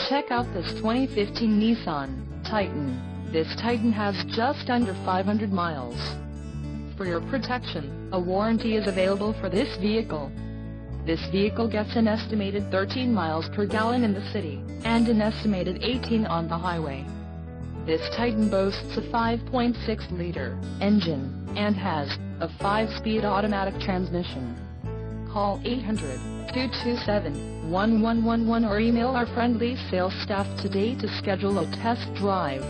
Check out this 2015 Nissan Titan. This Titan has just under 500 miles. For your protection, a warranty is available for this vehicle. This vehicle gets an estimated 13 miles per gallon in the city, and an estimated 18 on the highway. This Titan boasts a 5.6-liter engine, and has a 5-speed automatic transmission. Call 800-227-1111 or email our friendly sales staff today to schedule a test drive.